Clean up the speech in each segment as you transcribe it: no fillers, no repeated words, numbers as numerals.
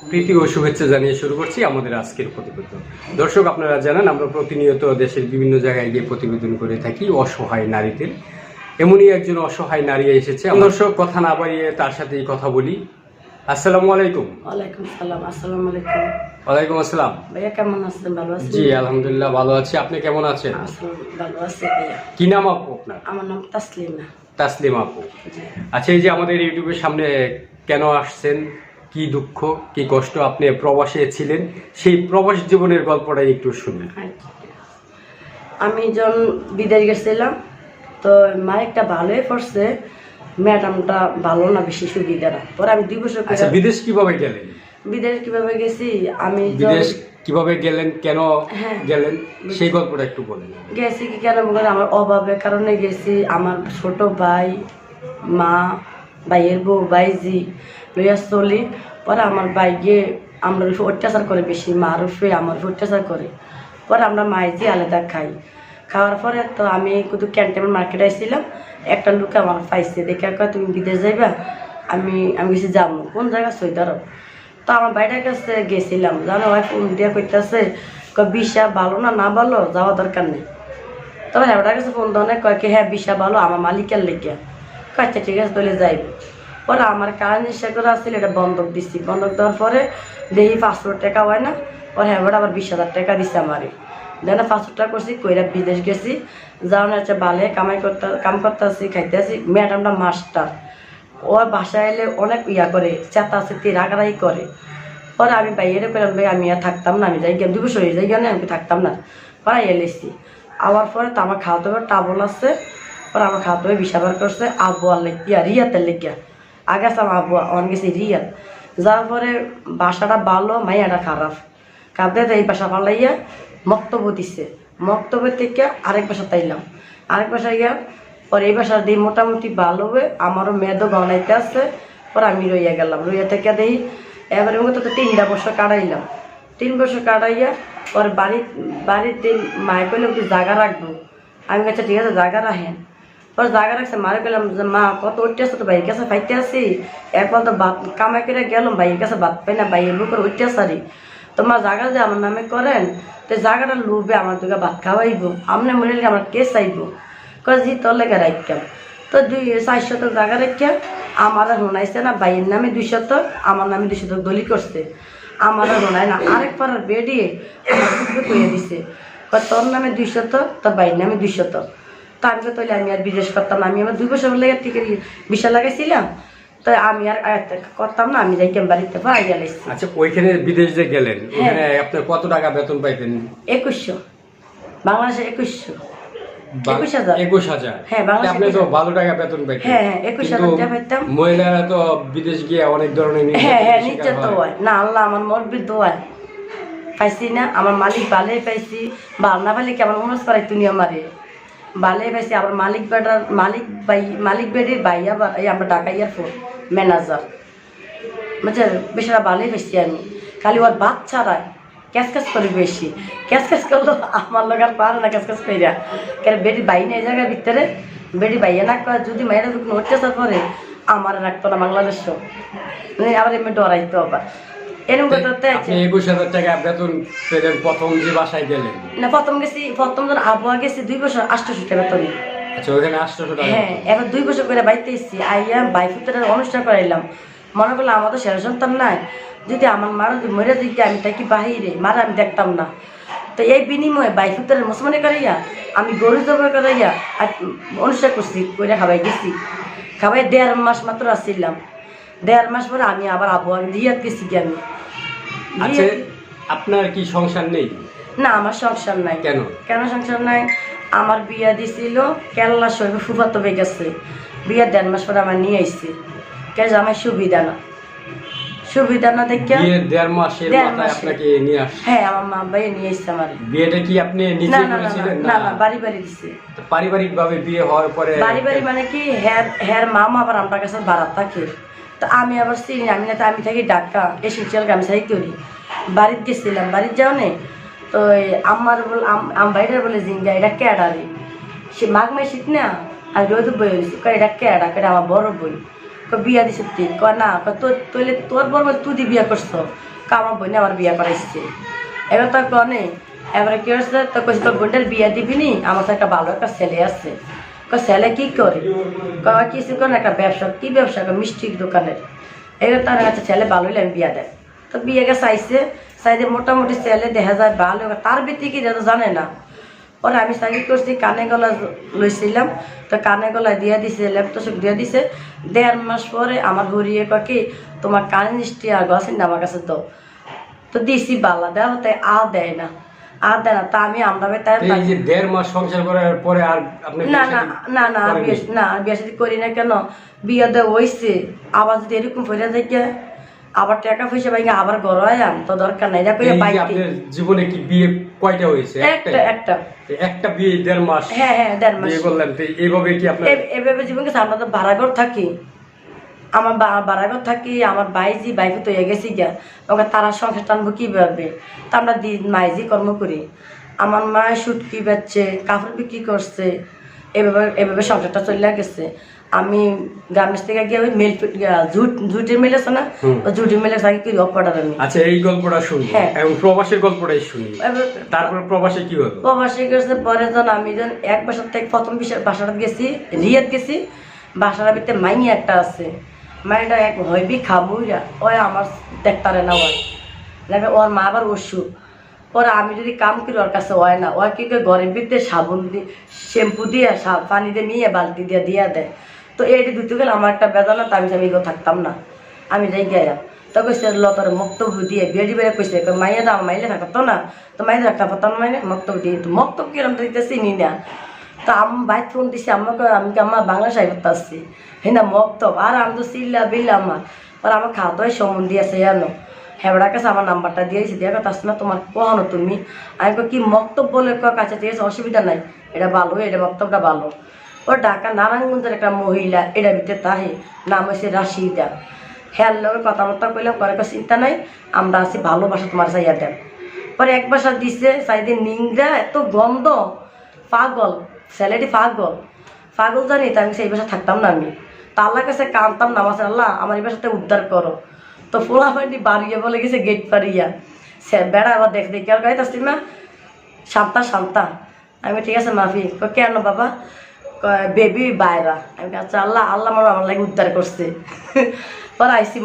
প্রীতি ও শুভেচ্ছা জানিয়ে শুরু করছি আমাদের আজকের প্রতিবেদন। দর্শক, আপনারা জানেন আমরা প্রতিনিয়ত দেশের বিভিন্ন জায়গায় গিয়ে প্রতিবেদন করে থাকি অসহায় নারীদের। এমনই একজন অসহায় নারী এসেছে। দর্শক, কথা না বাড়িয়ে তার সাথেই কথা বলি। আসসালামু আলাইকুম। ওয়ালাইকুম সালাম। আসসালামু আলাইকুম। ওয়ালাইকুম আসসালাম। ভাইয়া কেমন আছেন? ভালো আছেন? জি আলহামদুলিল্লাহ ভালো আছি। আপনি কেমন আছেন? ভালো আছি ভাইয়া। কি নাম আপু আপনার? আমার নাম তাসলিমা। তাসলিমা আপু। আচ্ছা, এই যে আমাদের ইউটিউবের সামনে কেন আসছেন, কি দুঃখ কি কষ্ট, আপনি প্রবাসে ছিলেন, সেই প্রবাস জীবনের গল্পটাই একটু শুনুন। আমি যখন বিদেশ গেছিলাম তো মা একটা ভালোই পড়ছে, ম্যাডামটা ভালো না, বেশি সুবিধা না। পরে আমি 2 বছর আচ্ছা, বিদেশ কিভাবে গেলেন? বিদেশ কিভাবে গেছি, আমি বিদেশ কিভাবে গেলেন, কেন গেলেন, সেই গল্পটা একটু বলেন। গেছি কি কেন বলে, আমার অভাবের কারণে গেছি। আমার ছোট ভাই, মা, ভাইয়ের বউ, ভাইজি লইয়া চলি। পরে আমার ভাই গিয়ে আমরা অত্যাচার করে বেশি, মা রূপে আমার অত্যাচার করে। পরে আমরা মাইজি আলাদা খাই। খাওয়ার পরে তো আমি কিন্তু ক্যান্টনমেন্ট মার্কেটে আসছিলাম, একটা লোক আমার পাইছে, দেখে কয় তুমি বিদেশ যাইবা? আমি গেছি যাবো। কোন জায়গা? সৌদি আরব। তো আমার ভাইটার কাছে গেছিলাম, জানো ভাই ফোন দিয়ে কইতেছে বিশা ভালো না, না ভালো যাওয়া দরকার নেই। তবে হ্যাঁ কাছে ফোন দেওয়া কয় কি হ্যাঁ বিশা ভালো, আমার মালিকের লেগে। আচ্ছা ঠিক আছে তাহলে যাইব। পরে আমার কারেন্ট ইচ্ছা করে আসছিল, এটা বন্ধক দিচ্ছি। বন্ধক দেওয়ার পরে দেখি 500 টাকা হয় না। পরে হ্যাঁ আবার 20,000 টাকা দিচ্ছে আমারে। দেন 500 টাকা করছি, কইরা বিদেশ গেছি। যাওয়ার হচ্ছে বালে কাম করতে আসি, খাইতে আসি। ম্যাডামটা মাস্টার, ও বাসায় এলে অনেক করে, চেঁচাচেঁতি রাগারাগি করে। পরে আমি বাইরে করলাম ভাই আমি আর থাকতাম না, আমি যাই গিয়ে 2 বছর হয়ে যাই গিয়ে আমি থাকতাম না। পরে এলেছি আবার পরে তো আমার খাওয়াতে হবে টাবল আছে। পরে আমার খাওয়াতে হবে বিষাবার করছে আবুয়ার লেগিয়া, রিয়াতের লেগিয়া। আগে আছে আমার আবুয়া, অন গেছি রিয়াত। যাওয়ার পরে বাসাটা ভালো, মাইয়াটা খারাপ। কাঁদতে এই বাসা পালাইয়া মক্তব্য দিচ্ছে। মক্তব্য থেকে আরেক বাসা তাইলাম, আরেক বাসা গিয়া পরে এই বাসা দিয়ে মোটামুটি ভালো হবে। আমারও মেয়েদও গনাইতে আসছে। পরে আমি রইয়া গেলাম, রইয়া থেকে দেখি এবারে মতো তো 3 বছর কাটাইলাম। 3 বছর কাটাইয়া পরে বাড়িতে মায়ে কইলে একটু জায়গা রাখবো। আমি কাছে ঠিক আছে জায়গা রাখেন। পরে জায়গা রাখছে, মারে কইলাম যে মা কত উঠতে আসছে, তো ভাইয়ের কাছে ফাইতে আসি। একবার তো ভাত কামাই করে গেলাম, ভাইয়ের কাছে ভাত পাই না, ভাইয়ের লোকের উঠতে আসারি। তো মা জায়গা যে আমার নামে করেন, তো জায়গাটা লুবে আমার দুটো ভাত খাওয়াইব, আমনে মনে আমার কে চাইব? জি তোর লেগে রাখতাম। তো 400 জায়গা রেখে আমার শোনাইছে না, ভাইয়ের নামে 200, আমার নামে 200 দলি করছে। আমার শোনায় না, আরেক পাড়ার বেডিয়ে আমার খুবই কইয়ে দিছে তোর নামে 200, তোর ভাইয়ের নামে 200। তো আমি তাহলে আমি আর বিদেশ করতাম না। আমি আমার 2 বছর লেগে টিকে বিশা লাগাইছিলাম, তো আমি আর করতাম না, আমি যাই বাড়িতে পাই গেলাইছি। আচ্ছা, ওইখানে বিদেশ যে গেলেন, ওখানে আপনার কত টাকা বেতন পাইতেন? 2100, বাংলাদেশে 2100। 21,000। হ্যাঁ বাংলাদেশে আপনি তো ভালো টাকা বেতন পাইতেন। হ্যাঁ 21,000 টাকা পাইতাম। মহিলারা তো বিদেশ গিয়ে অনেক ধরনের নির্যাতন হয় না। আল্লাহ আমার মরবি দোয়া পাইছি না, আমার মালিক বালেই পাইছি। বাল না পাইলে কেমন মনোজ করাই তুমি আমারে বালেই পাইছি। আবার মালিক বেডির ভাই আবার এই আমরা ঢাকাইয়ার ফোন ম্যানেজার, বুঝছেন? বেশিরা বালেই পাইছি আমি। খালি ওর বাচ্চারাই ক্যাশ করি বেশি। ক্যাশ করলো আমার লোক আর পারে না ক্যাশ করিয়া। কেন বেটি বাই নেই জায়গার ভিতরে, বেটি বাইয়া না করে যদি মায়েরা কোনো অত্যাচার করে আমার রাখতো না বাংলাদেশ। আবার এমনি ডরাইতো আবার এরকম করতে। 21,000 টাকা বেতন পেলেন প্রথম যে বাসায় গেলেন? না প্রথম যখন আবহাওয়া গেছি 2 বছর 800 টাকা বেতন। আচ্ছা, ওখানে 800 টাকা। হ্যাঁ এবার 2 বছর করে বাড়িতে এসেছি, আইয়া বাইফুতের অনুষ্ঠান করাইলাম। মনে করলাম আমার তো সেরা সন্তান নাই, যদি আমার মারা মরে দিকে আমি তাই কি বাহিরে মারা আমি দেখতাম না। তো এই বিনিময়ে বাইফুতের মুসলমানি করাইয়া আমি গরু জব করাইয়া অনুষ্ঠান করছি, করে খাওয়াই গেছি। খাওয়াই 1.5 মাস মাত্র আসছিলাম। 1.5 মাস পরে আমি আবার আবহাওয়া রিয়াদ গেছি কি আমি। আচ্ছা, আপনার কি সংসার নেই? না আমার সংসার নাই। কেন সংসার নাই? আমার বিয়া দিছিল কেরালা শহরে, ফুফাতো হয়ে গেছে। বিয়া 1.5 মাস পরে আমার নিয়ে আইসি। কেন আমার সুবিধা না দেখে 1.5 মাসের মাথায় আপনাকে নিয়ে আসছে? হ্যাঁ আমার মা ভাই নিয়ে আসছে আমার। বিয়েটা কি আপনি নিজে করেছিলেন? না বাড়ি দিছে। তো পারিবারিক ভাবে বিয়ে হওয়ার পরে বাড়ি মানে কি হ্যার মামা আবার আমার কাছে ভাড়া থাকে। তো আমি আবার চিনি আমি না, আমি থাকি ঢাকা এসেন্সিয়াল গামছাই করি। বাড়িতে গেছিলাম, বাড়িতে যাও নে তো আমার বাইরের বলে জিঙ্গা এটা ক্যাডারে সে মাঘ মাই শীত না। আর রোদ বই এটা ক্যাডা আমার বড় বই। বিয়া দিছে তুই না তোর বর তুই দি বিয়া করছো আমার বোনে আমার বিয়া করাইছে। এবার তোর কনে এবারে কি হচ্ছে তো কইছে তোর বোনটার বিয়া দিবি নি, আমার তো একটা ভালো একটা ছেলে আছে। ছেলে কি করে কিছু করে একটা ব্যবসা, কি ব্যবসা মিষ্টির দোকানের। এবার তার কাছে ছেলে ভালো হইলে আমি বিয়া দেয়। তো বিয়েকে চাইছে মোটামুটি ছেলে দেখা যায় ভালো, তার ভিত্তি কি জানে না। পরে আমি চাকরি করছি, কানে গলা লইছিলাম, তো কানে গলা দিয়ে দিছে, ল্যাপটপ দিয়ে দিছে। 1.5 মাস পরে আমার হরিয়ে কি তোমার কানে মিষ্টি আর গছেন না আমার কাছে, তো দিছি বালা দেওয়া হতে দেয় না তা আমি আমরা তাই 1.5 মাস সংসার করার পরে আর আপনি না না না না না বিয়ে শাদী করি না। কেন বিয়ে দেওয়া হয়েছে, আবার যদি এরকম ফেলে দেখে আবার টাকা পয়সা পাই আবার ঘর আয়াম তো দরকার নাই। আপনার জীবনে কি বিয়ে কয়টা হয়েছে? একটা বিয়ে 1.5 মাস। হ্যাঁ 1.5 মাস বিয়ে করলেন। তো এইভাবে কি আপনার এভাবে জীবন গেছে? আমরা তো ভাড়াঘর থাকি, আমার ভাড়াঘর থাকি, আমার বাইজি বাইকে তো গেছি গিয়া, ওকে তারা সংসার টানবো কিভাবে? তা আমরা মাইজি কর্ম করি। আমার মা সুটকি বেচছে, কাপড় বিক্রি করছে, এভাবে সংসারটা চলে গেছে। আমি গার্মেন্টস থেকে গিয়ে ওই মেল জুটের মিল আছে না, ওই জুটের মিলে থাকি কি অপারেটর আমি। আচ্ছা, এই গল্পটা শুনি এবং প্রবাসের গল্পটাই শুনি। তারপর প্রবাসে কি হলো? প্রবাসে গেছে পরে আমি 1 বছর থেকে প্রথম বাসাটা গেছি, রিয়াদ গেছি। বাসার ভিতরে মাইনি একটা আছে, মাইটা এক হইবি খাবুইরা ওই আমার দেখতারে না, ওই ওর মা আবার অসুখ। পরে আমি যদি কাম করি ওর কাছে হয় না, ওই কি করে ঘরের ভিতরে সাবুন দিয়ে শ্যাম্পু দিয়ে পানি দিয়ে নিয়ে বালতি দিয়ে দিয়া দেয়। তো এইটি ধুতে গেলে আমার একটা বেদনা, তো আমি থাকতাম না, আমি যাই গেলাম। তো কইছে লতর মক্তব্য দিয়ে বেড়ি বেড়ে কইছে মাইয়া দাম মাইলে থাকতো না, তো মাইলে রাখতে পারতাম না, মানে মক্তব্য দিয়ে তো মক্তব্য কিরম দিতেছি নি না। তো ভাই ফোন দিছি আমাকে, আমি আমার বাংলা সাহিত্য আসছি হ্যাঁ না মক্তব, আর আমি তো চিল্লা বিল্লা আমার পরে আমার খাওয়া সম্বন্ধী আছে জানো। হেবড়ার কাছে আমার নাম্বারটা দিয়েছি, দিয়ে কথা না তোমার কখনো তুমি, আমি কি মক্তব বলে কাছে ঠিক আছে অসুবিধা নাই, এটা ভালো, এটা মক্তবটা ভালো। ও ঢাকা নারায়ণগঞ্জের একটা মহিলা, এটা ভিতরে তাহে নাম হয়েছে রাশিদা। হ্যাঁ লোকের কথাবার্তা কইলাম, করে চিন্তা নাই, আমরা আছি, ভালোবাসা তোমার চাইয়া দেন। পরে 1 বাসা দিছে চাইতে নিংরা, এত গন্ধ, পাগল ছেলেটি পাগল জানি। তাই আমি সেই বাসা থাকতাম না, আমি তা আল্লাহর কাছে কাঁদতাম, নামাজ আল্লাহ আমার এই বাসাতে উদ্ধার করো। তো পোলাপানি বাড়িয়ে বলে গেছে গেট পাড়িয়া, সে বেড়া আবার দেখতে আর গাইতাছি না শান্তা। আমি ঠিক আছে মাফি। কেন বাবা? বেবি বাইরা। আমি আচ্ছা আল্লাহ আমার লাগে উদ্ধার করছে। পরে আইসি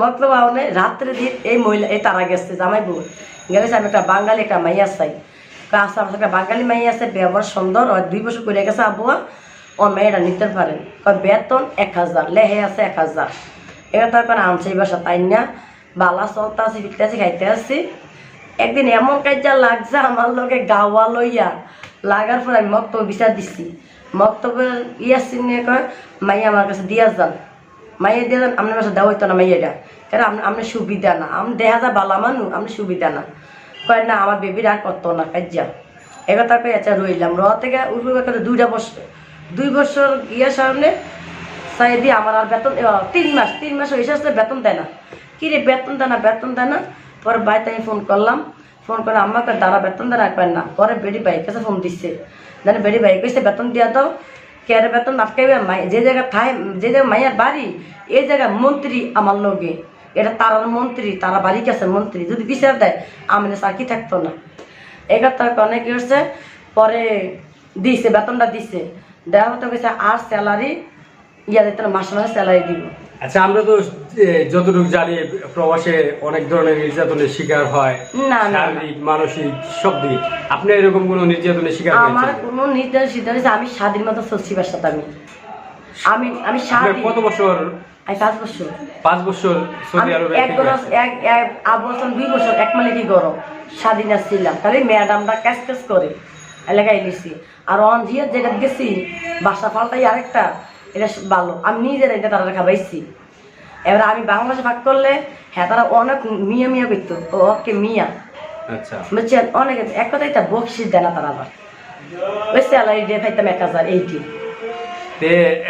মক্তব আনে রাত্রে দিয়ে এই মহিলা এই তারা গেছে জামাই বউ গেছে। আমি একটা বাঙালি একটা মাইয়া চাই, আচ্ছা আমার একটা বাঙালি মাইয়া আছে, ব্যবহার সুন্দর, 2 বছর করে গেছে আবহাওয়া, ওর মেয়েরা নিতে পারেন। বেতন 1000, লেহে আছে 1000। এটা তারপর আনছে এই বাসা তাই না, বালা চলতে আছি, ফিরতে আছি, খাইতে আসছি। একদিন এমন কাজা লাগছে আমার লোকে গাওয়া লইয়া লাগার পর আমি মক্তব্য বিচার দিচ্ছি। মক্তব্যের নিয়ে কয় মাইয়া আমার কাছে দিয়া যান, মাইয়া দিয়ে যান, আপনার কাছে দেওয়া হইতো না মাইয়াটা, কারণ আপনার সুবিধা না, আমি দেখা যায় বালা মানু, আপনার সুবিধা না। কয় না আমার বেবির আর করতো না কাজা। এবার তারপরে আচ্ছা রইলাম, থেকে উঠবে 2 বছর ইয়ার সামনে চাই দিয়ে আমার আর বেতন 3 মাস হয়েছে আসলে বেতন দেয় না। কি রে বেতন দেয় না। পরে বাইতে আমি ফোন করলাম, ফোন করে আমাকে দ্বারা বেতন দেয় না। পরে বেড়ি বাইক কাছে ফোন দিচ্ছে, জানি বেড়ি বাইক কইছে বেতন দিয়া দাও, কেয়ারে বেতন আটকাইবে। যে জায়গায় যে জায়গায় মাইয়ার বাড়ি, এই জায়গায় মন্ত্রী আমার লগে, এটা তারার মন্ত্রী, তারা বাড়ি গেছে মন্ত্রী, যদি বিচার দেয় আমি চাকরি থাকতো না। এগার তার কনে কি হচ্ছে, পরে দিছে বেতনটা দিছে, দেওয়া হতে গেছে আর স্যালারি ইয়া দিতে মাসে স্যালারি দিব। আচ্ছা, আমরা তো যতটুকু জানি প্রবাসে অনেক ধরনের নির্যাতনের শিকার হয়, শারীরিক মানসিক সব দিক। আপনি এরকম কোনো নির্যাতনের শিকার? আমার কোনো নির্যাতন, আমি স্বাধীন মতো চলছি বাসাতে। আমি কত বছর? 5 বছর। 5 বছর সৌদি আরবে? 1 বছর 2 বছর 1 মানে কি গরম স্বাধীন ছিলাম, খালি ম্যাডামরা ক্যাশ করে এলাকায় নিছি। আর অনজিয়া যেটা গেছি বাসা পাল্টাই আরেকটা, এটা ভালো, আমি নিজের এটা তারা খাবাইছি। এবার আমি বাংলাদেশে ভাগ করলে হ্যাঁ তারা অনেক মিয়া করতো, ওকে মিয়া। আচ্ছা, বুঝছেন, অনেক এক কথাই তা বকশিস দেয় না তারা। আবার ওই স্যালারি দিয়ে পাইতাম 1080।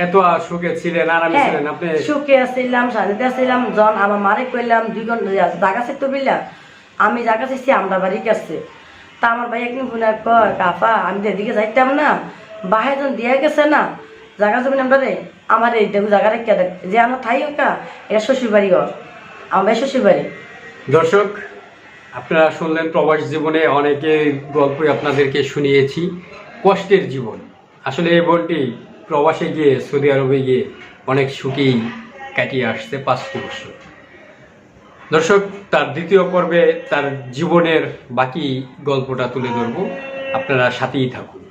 এত সুখে ছিলেন, আরামে ছিলেন আপনি? সুখে আসছিলাম, শান্তিতে আসছিলাম। জন আমার মারে কইলাম 2 ঘন্টা জায়গা চাইতো বিলা, আমি জায়গা চাইছি আমরা বাড়ি গেছে। তা আমার ভাই একদিন ফোনে কয় কাফা আমি তো এদিকে যাইতাম না, বাহে জন দিয়ে গেছে না, জায়গা জমি আমরা রে আমার এই দেখো জায়গা রেখে দেখ যে আমার থাই ওকা এটা শ্বশুর বাড়ি ঘর আমার ভাই শ্বশুর বাড়ি। দর্শক, আপনারা শুনলেন প্রবাস জীবনে অনেকে গল্পই আপনাদেরকে শুনিয়েছি, কষ্টের জীবন। আসলে এই বোনটি প্রবাসে গিয়ে সৌদি আরবে গিয়ে অনেক সুখেই কাটিয়ে আসছে 5টি বছর। দর্শক, তার দ্বিতীয় পর্বে তার জীবনের বাকি গল্পটা তুলে ধরবো, আপনারা সাথেই থাকুন।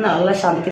না আল্লাহ শান্তি